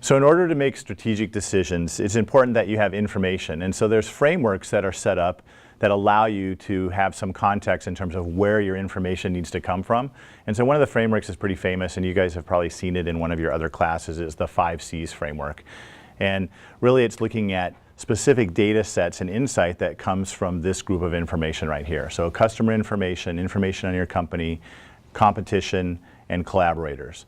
So in order to make strategic decisions, it's important that you have information. And so there's frameworks that are set up that allow you to have some context in terms of where your information needs to come from. And so one of the frameworks is pretty famous, and you guys have probably seen it in one of your other classes, is the 5 C's framework. And really it's looking at specific data sets and insight that comes from this group of information right here. So customer information, information on your company, competition, and collaborators.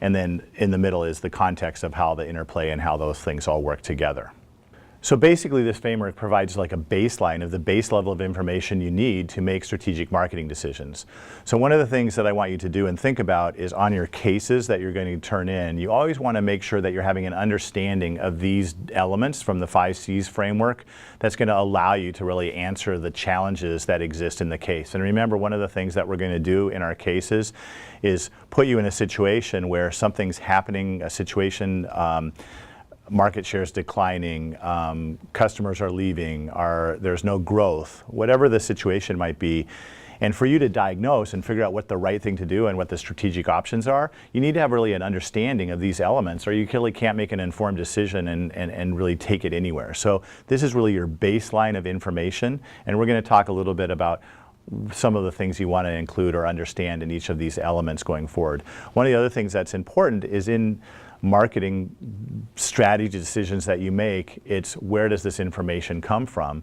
And then in the middle is the context of how the interplay and how those things all work together. So basically this framework provides like a baseline of the base level of information you need to make strategic marketing decisions. So one of the things that I want you to do and think about is on your cases that you're going to turn in, you always want to make sure that you're having an understanding of these elements from the 5 C's framework that's going to allow you to really answer the challenges that exist in the case. And remember, one of the things that we're going to do in our cases is put you in a situation where something's happening, a situation, market share is declining, customers are leaving, there's no growth, whatever the situation might be. And for you to diagnose and figure out what the right thing to do and what the strategic options are, you need to have really an understanding of these elements, or you really can't make an informed decision and really take it anywhere. So this is really your baseline of information, and we're going to talk a little bit about some of the things you want to include or understand in each of these elements going forward. One of the other things that's important is in marketing strategy decisions that you make, it's where does this information come from,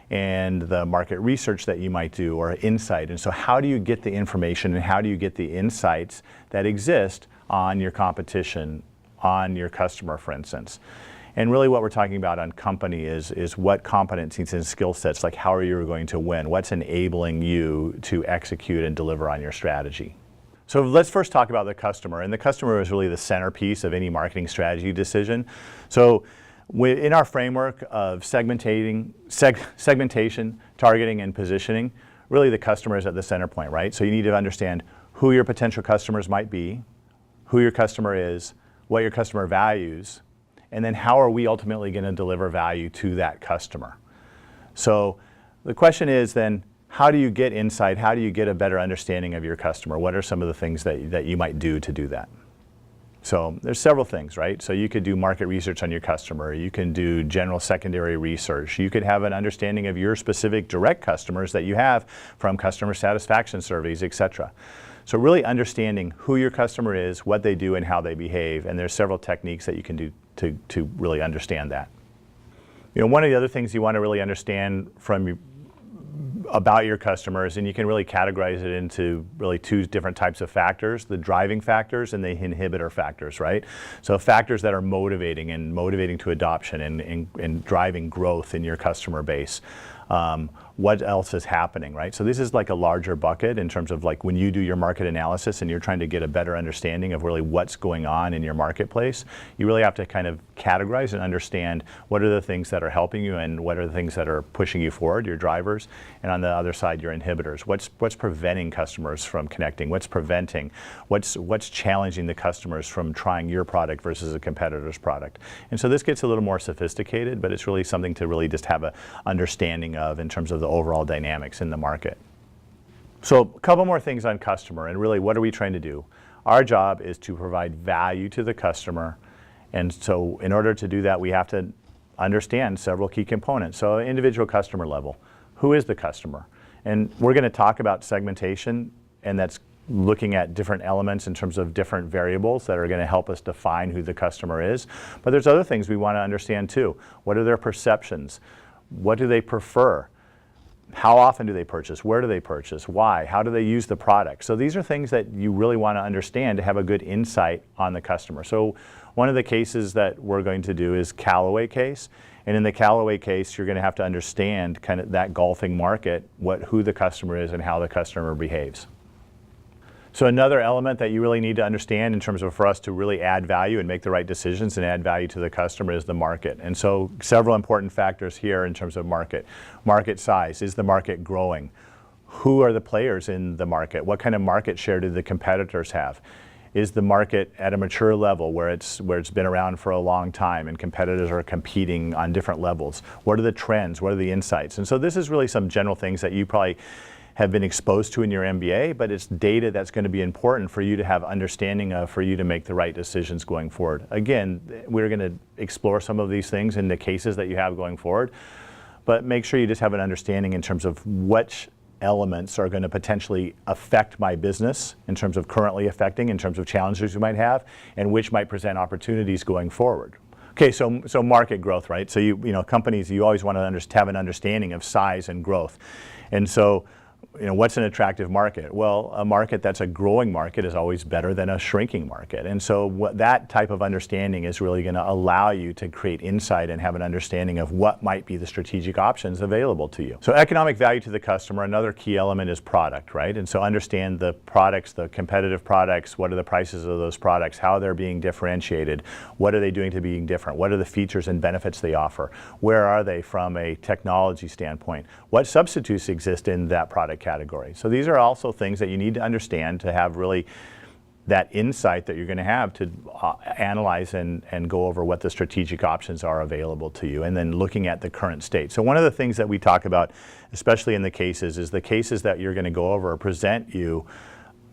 and the market research that you might do, or insight. And so how do you get the information and how do you get the insights that exist on your competition, on your customer, for instance. And really what we're talking about on company is what competencies and skill sets, like how are you going to win? What's enabling you to execute and deliver on your strategy? So let's first talk about the customer, and the customer is really the centerpiece of any marketing strategy decision. So in our framework of segmentation, targeting, and positioning, really the customer is at the center point, right? So you need to understand who your potential customers might be, who your customer is, what your customer values, and then how are we ultimately going to deliver value to that customer. So the question is then, how do you get insight? How do you get a better understanding of your customer? What are some of the things that you might do to do that? So there's several things, right? So you could do market research on your customer. You can do general secondary research. You could have an understanding of your specific direct customers that you have from customer satisfaction surveys, etc. So really understanding who your customer is, what they do, and how they behave. And there's several techniques that you can do to really understand that. You know, one of the other things you want to really understand about your customers, and you can really categorize it into really 2 different types of factors, the driving factors and the inhibitor factors, right? So factors that are motivating to adoption and driving growth in your customer base. What else is happening, right? So this is like a larger bucket in terms of like when you do your market analysis and you're trying to get a better understanding of really what's going on in your marketplace, you really have to kind of categorize and understand what are the things that are helping you and what are the things that are pushing you forward, your drivers, and on the other side, your inhibitors. What's preventing customers from connecting? What's preventing? What's challenging the customers from trying your product versus a competitor's product? And so this gets a little more sophisticated, but it's really something to really just have an understanding of in terms of the overall dynamics in the market. So a couple more things on customer, and really what are we trying to do? Our job is to provide value to the customer, and so in order to do that we have to understand several key components. So individual customer level, who is the customer? And we're going to talk about segmentation, and that's looking at different elements in terms of different variables that are going to help us define who the customer is. But there's other things we want to understand too. What are their perceptions? What do they prefer? How often do they purchase? Where do they purchase? Why? How do they use the product? So these are things that you really want to understand to have a good insight on the customer. So one of the cases that we're going to do is Callaway case. And in the Callaway case, you're going to have to understand kind of that golfing market, who the customer is and how the customer behaves. So another element that you really need to understand in terms of for us to really add value and make the right decisions and add value to the customer is the market. And so several important factors here in terms of market. Market size. Is the market growing? Who are the players in the market? What kind of market share do the competitors have? Is the market at a mature level where it's been around for a long time and competitors are competing on different levels? What are the trends? What are the insights? And so this is really some general things that you probably have been exposed to in your MBA, but it's data that's going to be important for you to have understanding of, for you to make the right decisions going forward. Again, we're going to explore some of these things in the cases that you have going forward, but make sure you just have an understanding in terms of which elements are going to potentially affect my business in terms of currently affecting, in terms of challenges you might have, and which might present opportunities going forward. Okay, so market growth, right? So you know, companies, you always want to have an understanding of size and growth. And so, you know, what's an attractive market? Well, a market that's a growing market is always better than a shrinking market. And so that type of understanding is really going to allow you to create insight and have an understanding of what might be the strategic options available to you. So economic value to the customer, another key element is product, right? And so understand the products, the competitive products, what are the prices of those products, how they're being differentiated, what are they doing to being different, what are the features and benefits they offer, where are they from a technology standpoint, what substitutes exist in that product category. So these are also things that you need to understand to have really that insight that you're going to have to analyze and go over what the strategic options are available to you, and then looking at the current state. So one of the things that we talk about, especially in the cases, is the cases that you're going to go over present you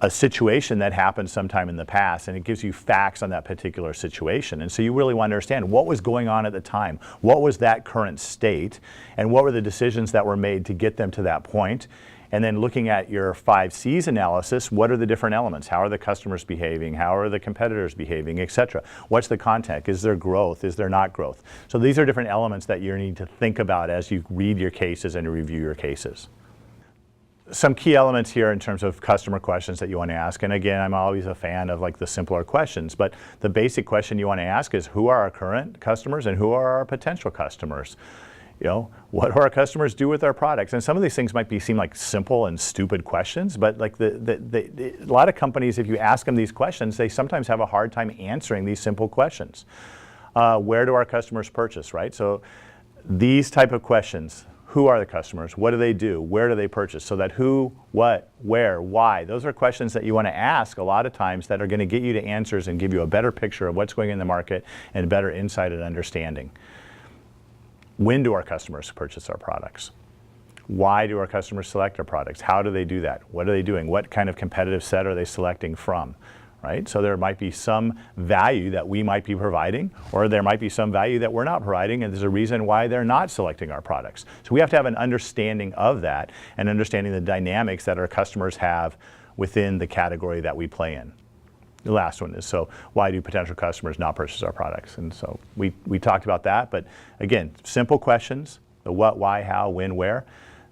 a situation that happened sometime in the past, and it gives you facts on that particular situation. And so you really want to understand what was going on at the time, what was that current state, and what were the decisions that were made to get them to that point. And then looking at your 5 C's analysis, what are the different elements? How are the customers behaving? How are the competitors behaving, et cetera? What's the context? Is there growth? Is there not growth? So these are different elements that you need to think about as you read your cases and review your cases. Some key elements here in terms of customer questions that you want to ask. And again, I'm always a fan of like the simpler questions, but the basic question you want to ask is, who are our current customers and who are our potential customers? You know, what do our customers do with our products? And some of these things might seem like simple and stupid questions, but like a lot of companies, if you ask them these questions, they sometimes have a hard time answering these simple questions. Where do our customers purchase, right? So these type of questions, who are the customers? What do they do? Where do they purchase? So that who, what, where, why, those are questions that you want to ask a lot of times that are going to get you to answers and give you a better picture of what's going on in the market and better insight and understanding. When do our customers purchase our products? Why do our customers select our products? How do they do that? What are they doing? What kind of competitive set are they selecting from? Right? So there might be some value that we might be providing, or there might be some value that we're not providing, and there's a reason why they're not selecting our products. So we have to have an understanding of that and understanding the dynamics that our customers have within the category that we play in. The last one is, so why do potential customers not purchase our products? And so we talked about that, but again, simple questions, the what, why, how, when, where,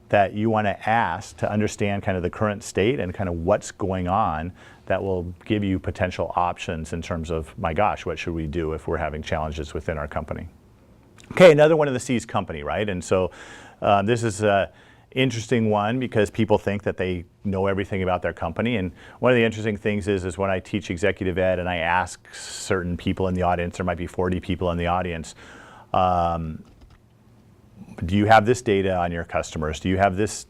that you want to ask to understand kind of the current state and kind of what's going on that will give you potential options in terms of, my gosh, what should we do if we're having challenges within our company? Okay, another one of the C's, company, right? And so this is interesting one because people think that they know everything about their company. And one of the interesting things is when I teach executive ed and I ask certain people in the audience, there might be 40 people in the audience, do you have this data on your customers? Do you have this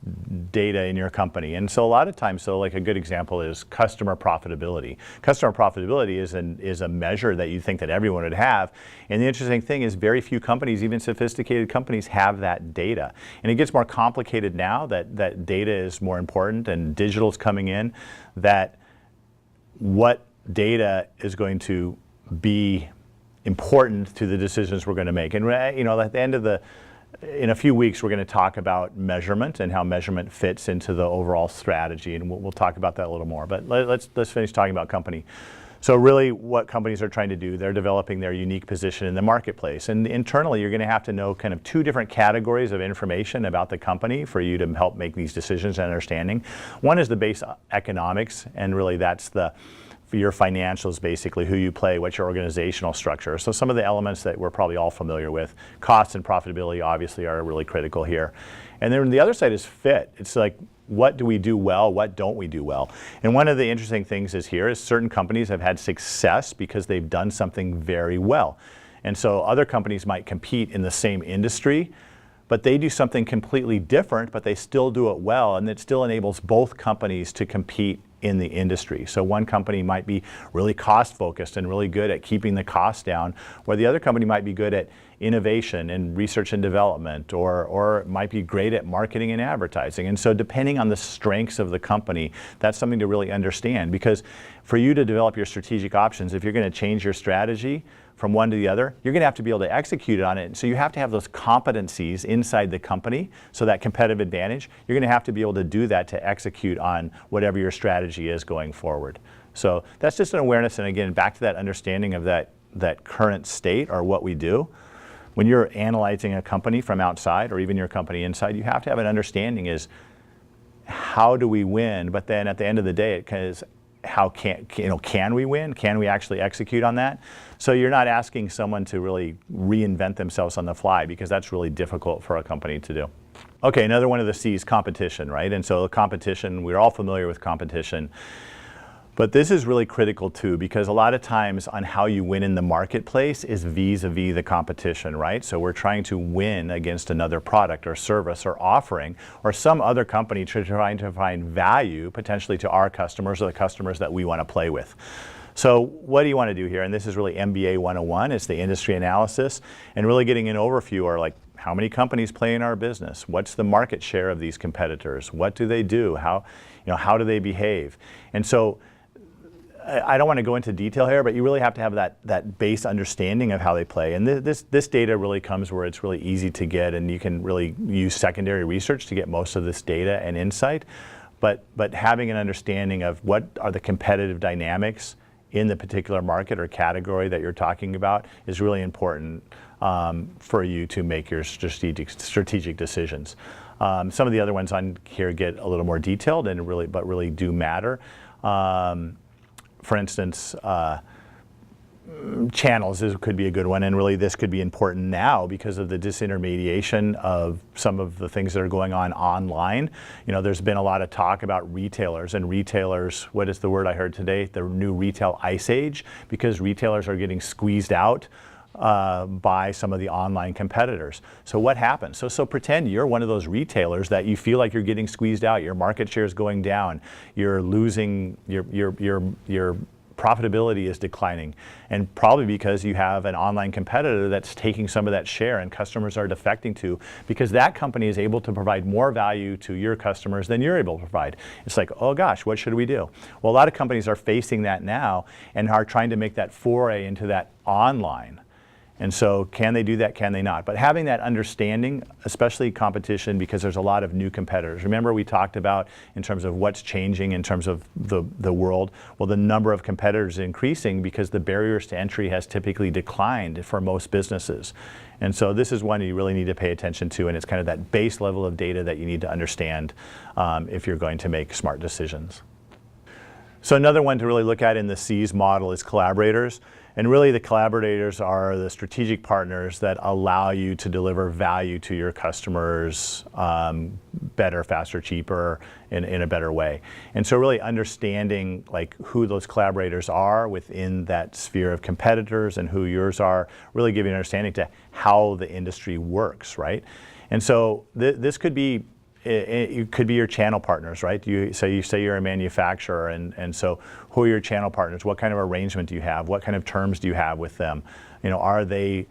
data in your company? And so a lot of times, so like a good example is customer profitability. Customer profitability is a measure that you think that everyone would have. And the interesting thing is very few companies, even sophisticated companies, have that data. And it gets more complicated now that data is more important and digital's coming in, that what data is going to be important to the decisions we're going to make. And you know, at the end of in a few weeks, we're going to talk about measurement and how measurement fits into the overall strategy, and we'll talk about that a little more. But let's finish talking about company. So really what companies are trying to do, they're developing their unique position in the marketplace. And internally, you're going to have to know kind of 2 different categories of information about the company for you to help make these decisions and understanding. One is the base economics, and really that's your financials, basically, who you play, what's your organizational structure. So some of the elements that we're probably all familiar with, costs and profitability obviously are really critical here. And then the other side is fit. It's like, what do we do well, what don't we do well? And one of the interesting things is certain companies have had success because they've done something very well. And so other companies might compete in the same industry, but they do something completely different, but they still do it well, and it still enables both companies to compete in the industry. So one company might be really cost focused and really good at keeping the costs down, where the other company might be good at innovation and research and development, or might be great at marketing and advertising. And so depending on the strengths of the company, that's something to really understand, because for you to develop your strategic options, if you're going to change your strategy from one to the other, you're going to have to be able to execute on it. So you have to have those competencies inside the company, so that competitive advantage, you're going to have to be able to do that to execute on whatever your strategy is going forward. So that's just an awareness, and again, back to that understanding of that current state, or what we do. When you're analyzing a company from outside, or even your company inside, you have to have an understanding is, how do we win? But then at the end of the day, it is, how can we win? Can we actually execute on that? So you're not asking someone to really reinvent themselves on the fly, because that's really difficult for a company to do. Okay, another one of the C's, competition, right? And so competition, we're all familiar with competition. But this is really critical too, because a lot of times on how you win in the marketplace is vis-a-vis the competition, right? So we're trying to win against another product or service or offering, or some other company trying to find value potentially to our customers, or the customers that we want to play with. So what do you want to do here? And this is really MBA 101, it's the industry analysis, and really getting an overview, or like, how many companies play in our business? What's the market share of these competitors? What do they do? How do they behave? And so I don't want to go into detail here, but you really have to have that base understanding of how they play. And this data really comes where it's really easy to get, and you can really use secondary research to get most of this data and insight. But having an understanding of what are the competitive dynamics in the particular market or category that you're talking about is really important for you to make your strategic decisions. Some of the other ones on here get a little more detailed, and really do matter. For instance, channels could be a good one, and really this could be important now because of the disintermediation of some of the things that are going on online. There's been a lot of talk about retailers, and retailers, what is the word I heard today? The new retail ice age, because retailers are getting squeezed out by some of the online competitors. So what happens? So pretend you're one of those retailers that you feel like you're getting squeezed out, your market share is going down, you're losing, your profitability is declining, and probably because you have an online competitor that's taking some of that share and customers are defecting to, because that company is able to provide more value to your customers than you're able to provide. It's like, oh gosh, what should we do? Well, a lot of companies are facing that now and are trying to make that foray into that online. And so can they do that? Can they not? But having that understanding, especially competition, because there's a lot of new competitors. Remember we talked about in terms of what's changing in terms of the world. Well, the number of competitors is increasing because the barriers to entry has typically declined for most businesses. And so this is one you really need to pay attention to, and it's kind of that base level of data that you need to understand if you're going to make smart decisions. So another one to really look at in the C's model is collaborators. And really the collaborators are the strategic partners that allow you to deliver value to your customers better, faster, cheaper, in a better way. And so really understanding like who those collaborators are within that sphere of competitors and who yours are, really giving an understanding to how the industry works, right? And so this could be, it could be your channel partners, right? You say you're a manufacturer, and so who are your channel partners? What kind of arrangement do you have? What kind of terms do you have with them? Are they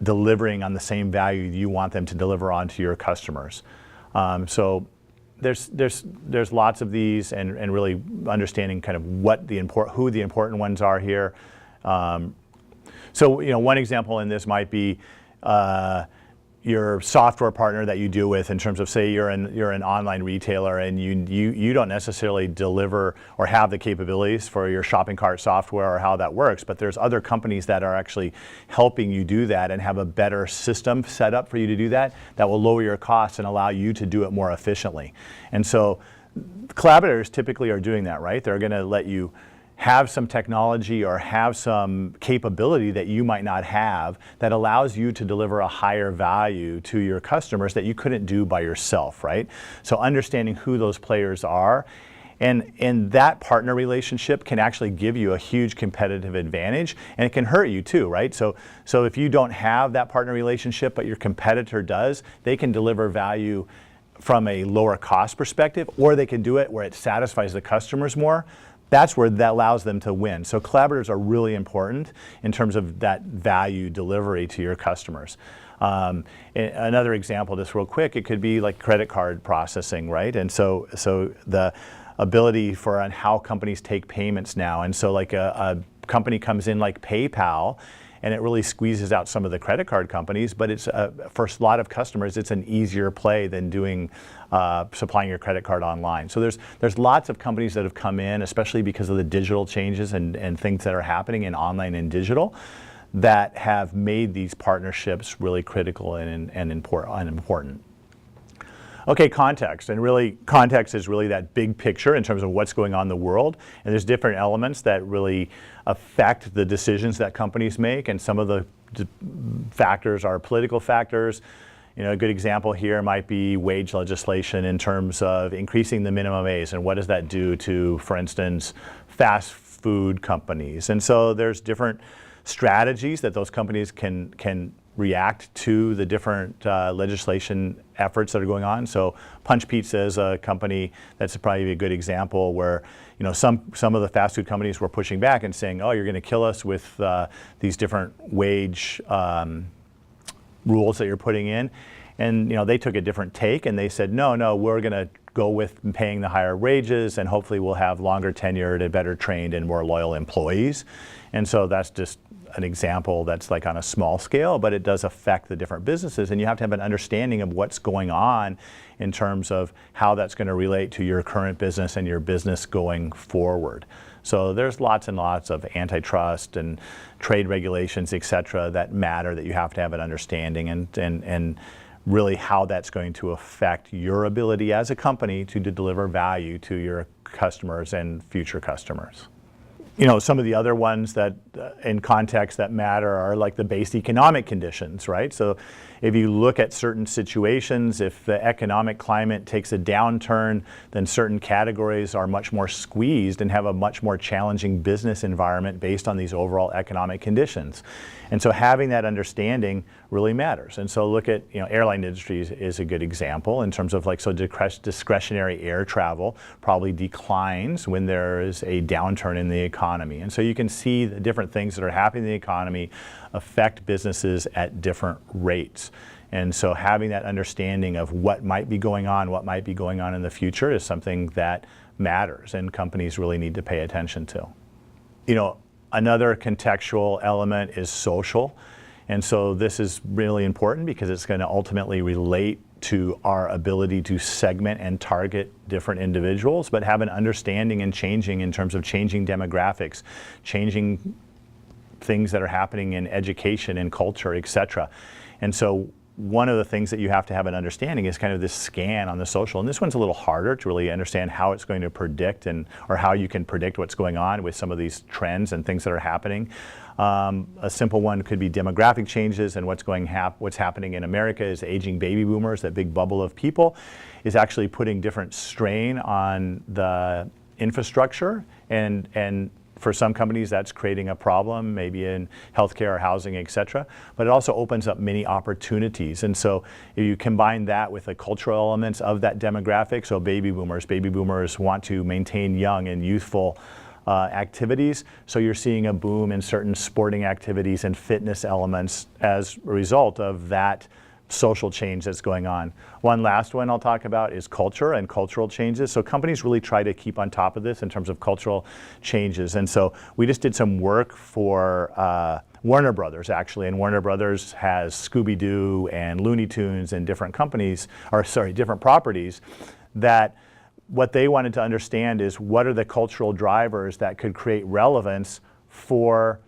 delivering on the same value you want them to deliver on to your customers? So there's lots of these, and really understanding kind of who the important ones are here. So one example in this might be your software partner that you deal with, in terms of, say you're an online retailer and you don't necessarily deliver or have the capabilities for your shopping cart software or how that works, but there's other companies that are actually helping you do that and have a better system set up for you to do that will lower your costs and allow you to do it more efficiently. And so collaborators typically are doing that, right? They're going to let you have some technology or have some capability that you might not have that allows you to deliver a higher value to your customers that you couldn't do by yourself, right? So understanding who those players are, and that partner relationship can actually give you a huge competitive advantage, and it can hurt you too, right? So if you don't have that partner relationship but your competitor does, they can deliver value from a lower cost perspective, or they can do it where it satisfies the customers more. That's where that allows them to win. So collaborators are really important in terms of that value delivery to your customers. Another example, just real quick, it could be like credit card processing, right? And so the ability for on how companies take payments now. And so like a company comes in like PayPal, and it really squeezes out some of the credit card companies, but it's for a lot of customers, it's an easier play than doing supplying your credit card online. So there's lots of companies that have come in, especially because of the digital changes and things that are happening in online and digital, that have made these partnerships really critical and important. Okay, context, and really context is really that big picture in terms of what's going on in the world, and there's different elements that really affect the decisions that companies make, and some of the factors are political factors. You know, a good example here might be wage legislation in terms of increasing the minimum wage, and what does that do to, for instance, fast food companies. And so there's different strategies that those companies can react to the different legislation efforts that are going on. So Punch Pizza is a company that's probably a good example where, you know, some of the fast food companies were pushing back and saying, oh, you're going to kill us with these different wage rules that you're putting in. And, you know, they took a different take and they said, no, we're going to go with paying the higher wages, and hopefully we'll have longer tenured and better trained and more loyal employees. And so that's just an example that's like on a small scale, but it does affect the different businesses, and you have to have an understanding of what's going on in terms of how that's going to relate to your current business and your business going forward. So there's lots and lots of antitrust and trade regulations, et cetera, that matter that you have to have an understanding and really how that's going to affect your ability as a company to deliver value to your customers and future customers. You know, some of the other ones that in context that matter are like the base economic conditions, right? So if you look at certain situations, if the economic climate takes a downturn, then certain categories are much more squeezed and have a much more challenging business environment based on these overall economic conditions. And so having that understanding really matters. And so look at, you know, airline industry is a good example in terms of like, so discretionary air travel probably declines when there is a downturn in the economy. And so you can see the different things that are happening in the economy affect businesses at different rates. And so having that understanding of what might be going on in the future is something that matters, and companies really need to pay attention to. You know, another contextual element is social. And so this is really important because it's going to ultimately relate to our ability to segment and target different individuals, but have an understanding and changing in terms of changing demographics, changing things that are happening in education and culture, et cetera. And so one of the things that you have to have an understanding is kind of this scan on the social. And this one's a little harder to really understand how it's going to predict or how you can predict what's going on with some of these trends and things that are happening. A simple one could be demographic changes, and what's happening in America is aging baby boomers, that big bubble of people, is actually putting different strain on the infrastructure, and for some companies that's creating a problem, maybe in healthcare or housing, et cetera, but it also opens up many opportunities. And so if you combine that with the cultural elements of that demographic, so baby boomers want to maintain young and youthful activities, so you're seeing a boom in certain sporting activities and fitness elements as a result of that social change that's going on. One last one I'll talk about is culture and cultural changes. So companies really try to keep on top of this in terms of cultural changes. And so we just did some work for Warner Brothers, actually, and Warner Brothers has Scooby-Doo and Looney Tunes and different properties that what they wanted to understand is what are the cultural drivers that could create relevance for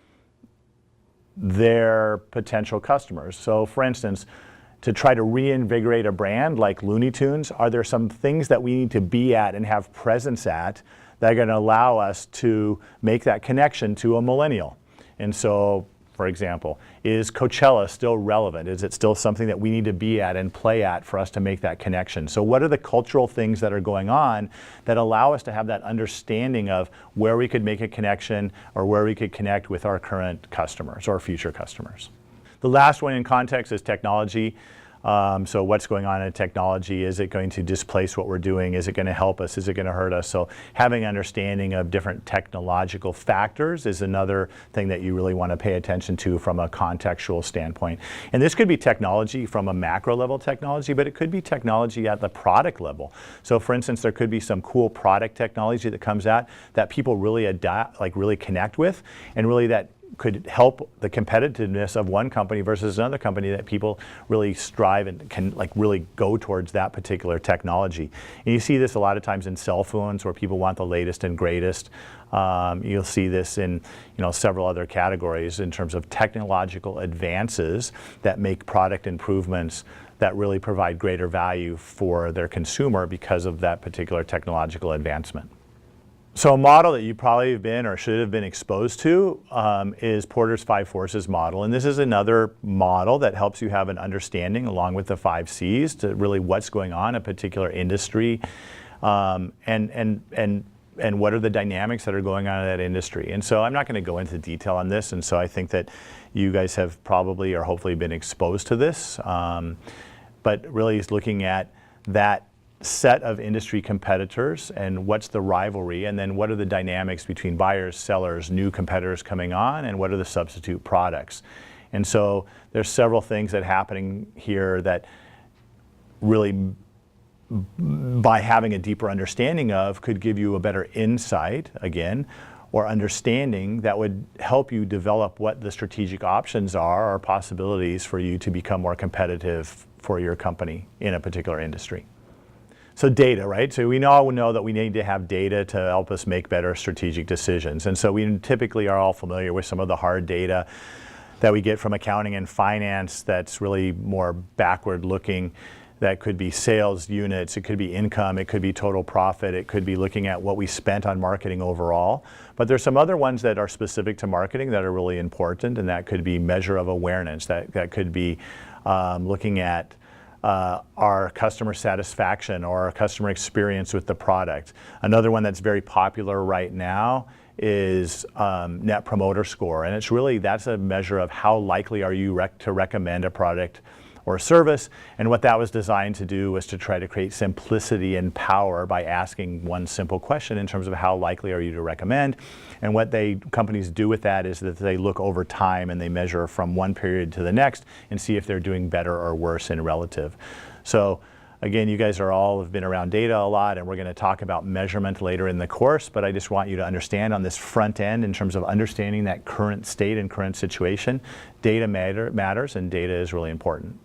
their potential customers. So for instance, to try to reinvigorate a brand like Looney Tunes, are there some things that we need to be at and have presence at that are going to allow us to make that connection to a millennial? And so, for example, is Coachella still relevant? Is it still something that we need to be at and play at for us to make that connection? So what are the cultural things that are going on that allow us to have that understanding of where we could make a connection or where we could connect with our current customers or future customers? The last one in context is technology. So what's going on in technology? Is it going to displace what we're doing? Is it going to help us? Is it going to hurt us? So having understanding of different technological factors is another thing that you really want to pay attention to from a contextual standpoint. And this could be technology from a macro level technology, but it could be technology at the product level. So for instance, there could be some cool product technology that comes out that people really adapt, like really connect with, and really that could help the competitiveness of one company versus another company, that people really strive and can like really go towards that particular technology. And you see this a lot of times in cell phones where people want the latest and greatest. You'll see this in several other categories in terms of technological advances that make product improvements that really provide greater value for their consumer because of that particular technological advancement. So a model that you probably have been or should have been exposed to is Porter's 5 Forces model. And this is another model that helps you have an understanding along with the 5 C's to really what's going on in a particular industry and what are the dynamics that are going on in that industry. And so I'm not going to go into detail on this. And so I think that you guys have probably or hopefully been exposed to this. But really is looking at that set of industry competitors and what's the rivalry, and then what are the dynamics between buyers, sellers, new competitors coming on, and what are the substitute products. And so there's several things that are happening here that really, by having a deeper understanding of, could give you a better insight, again, or understanding that would help you develop what the strategic options are or possibilities for you to become more competitive for your company in a particular industry. So data, right? So we all know that we need to have data to help us make better strategic decisions. And so we typically are all familiar with some of the hard data that we get from accounting and finance that's really more backward looking. That could be sales units, it could be income, it could be total profit, it could be looking at what we spent on marketing overall. But there's some other ones that are specific to marketing that are really important, and that could be measure of awareness, that could be looking at our customer satisfaction or our customer experience with the product. Another one that's very popular right now is Net Promoter Score, and it's really, that's a measure of how likely are you to recommend a product or service. And what that was designed to do was to try to create simplicity and power by asking one simple question in terms of how likely are you to recommend. And what companies do with that is that they look over time and they measure from one period to the next and see if they're doing better or worse in relative. So again, you guys have been around data a lot, and we're going to talk about measurement later in the course, but I just want you to understand on this front end, in terms of understanding that current state and current situation, data matters, and data is really important.